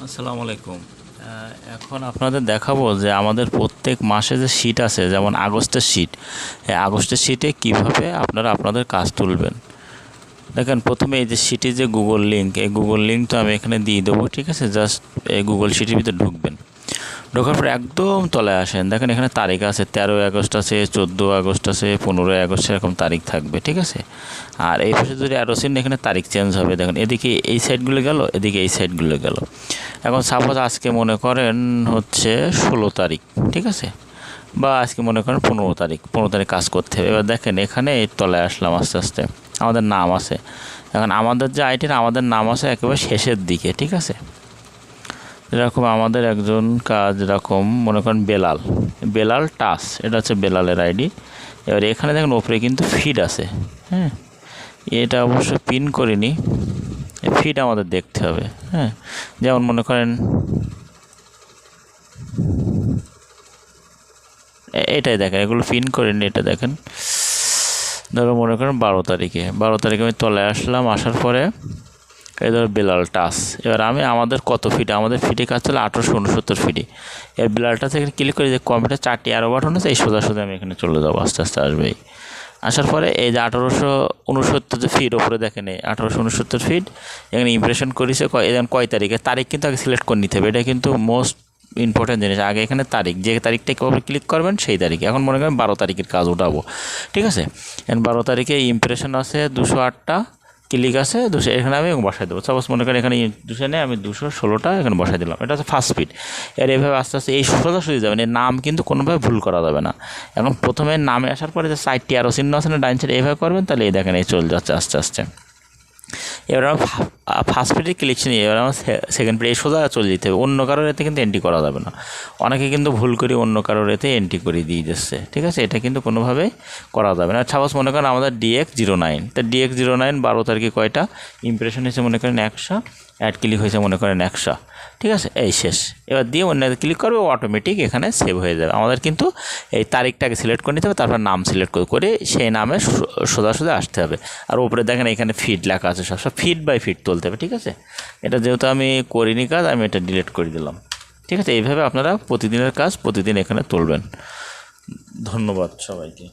আসসালামু আলাইকুম। এখন আপনাদের দেখাবো যে আমাদের প্রত্যেক মাসে যে শীট আছে, যেমন আগস্টের শীট, এই আগস্টের শীটে কীভাবে আপনারা আপনাদের কাজ তুলবেন। দেখেন, প্রথমে এই যে শীটের যে গুগল লিঙ্ক, এই গুগল লিঙ্কটা আমি এখানে দিয়ে দেবো, ঠিক আছে। জাস্ট এই গুগল শীটের ভিতরে ঢুকবেন। ঢোকার পরে একদম তলায় আসেন, দেখেন এখানে তারিখ আছে, 13 আগস্ট আছে, 14 আগস্ট আছে, 15 আগস্ট, এরকম তারিখ থাকবে, ঠিক আছে। আর এই পাশে যদি অ্যারো চিহ্ন, এখানে তারিখ চেঞ্জ হবে। দেখেন এদিকে এই সাইডগুলো গেল, এদিকে এই সাইডগুলো গেল। এখন সাপোজ আজকে মনে করেন হচ্ছে 16 তারিখ, ঠিক আছে, বা আজকে মনে করেন 15 তারিখ কাজ করতে হবে। এবার দেখেন এখানে এই তলায় আসলাম, আস্তে আস্তে আমাদের নাম আছে। এখন আমাদের যে আইটির আমাদের নাম আছে একেবারে শেষের দিকে, ঠিক আছে। এরকম আমাদের একজন কাজ, এরকম মনে করেন বেলাল টাস, এটা হচ্ছে বেলালের আইডি। এবার এখানে দেখেন ওপরে কিন্তু ফিড আছে, হ্যাঁ, এটা অবশ্য পিন করিনি, ফিড আমাদের দেখতে হবে, হ্যাঁ। যেমন মনে করেন এটাই দেখেন, এগুলো পিন করিনি, এটা দেখেন। ধরো মনে করেন 12 তারিখে আমি তলায় আসলাম, আসার পরে এই ধরো বেলাল টাস। এবার আমি আমাদের কত ফিট, আমাদের ফিটে কাজ চলে 1869 ফিটে। এর বেলালটা থেকে ক্লিক করে যে কম্পিউটার 4টি অ্যারো বাটন আছে, এই সোজা আমি এখানে চলে যাবো, আস্তে আস্তে আসবে। আসার পরে এই যে 1869 যে ফিট ওপরে দেখেন, এই 1869 ফিট এখানে ইমপ্রেশন করেছে কয় তারিখে, তারিখ কিন্তু আগে সিলেক্ট করে নিতে হবে। এটা কিন্তু মোস্ট ইম্পর্টেন্ট জিনিস। আগে এখানে তারিখ, যে তারিখটাকে ওপরে ক্লিক করবেন সেই তারিখে। এখন মনে করেন 12 তারিখের কাজ উঠাবো, ঠিক আছে। এখন 12 তারিখে ইমপ্রেশন আছে 208টা, ক্লিক আছে 200, এখানে আমি বসাই দেবো। সাপোজ মনে করেন এখানে 200 নেই, আমি 216টা এখানে বসাই দিলাম। এটা হচ্ছে ফার্স্ট ফিট। এর এইভাবে আস্তে আস্তে এই সোজাসুজি যাবেন, এর নাম কিন্তু কোনোভাবে ভুল করা যাবে না। এখন প্রথমে নামে আসার পরে যে সাইডটি আরও চিহ্ন আছে না ডাইন সাইডে, এইভাবে করবেন, তাহলে এই দেখেন এই চলে যাচ্ছে আস্তে আস্তে। এবার আমার ফার্স্ট পেজে ক্লিকশন নিয়ে এবার আমার সেকেন্ড পেজে সোজা চলে যেতে হবে। অন্য কারোর এতে কিন্তু এন্ট্রি করা যাবে না। অনেকে কিন্তু ভুল করে অন্য কারোর এতে এন্ট্রি করে দিয়ে যাচ্ছে, ঠিক আছে। এটা কিন্তু কোনোভাবেই করা যাবে না। সাপোজ মনে করেন আমাদের DX09, তা DX09 12 তারিখে কয়টা ইমপ্রেশন হয়েছে মনে করেন 100, অ্যাড ক্লিক হয়েছে মনে করেন 100, ঠিক আছে। এই শেষ। এবার দিয়ে অন্য ক্লিক করবে, অটোমেটিক এখানে সেভ হয়ে যাবে। আমাদের কিন্তু এই তারিখটাকে সিলেক্ট করে নিতে হবে, তারপর নাম সিলেক্ট করে সেই নামে সোজা আসতে হবে। আর উপরে দেখেন এখানে ফিড লেখা আছে, সব ফিড বাই ফিড তুলতে হবে, ঠিক আছে। এটা যেহেতু আমি করিনি কাজ, আমি এটা ডিলিট করে দিলাম, ঠিক আছে। এইভাবে আপনারা প্রতিদিনের কাজ প্রতিদিন এখানে তুলবেন। ধন্যবাদ সবাইকে।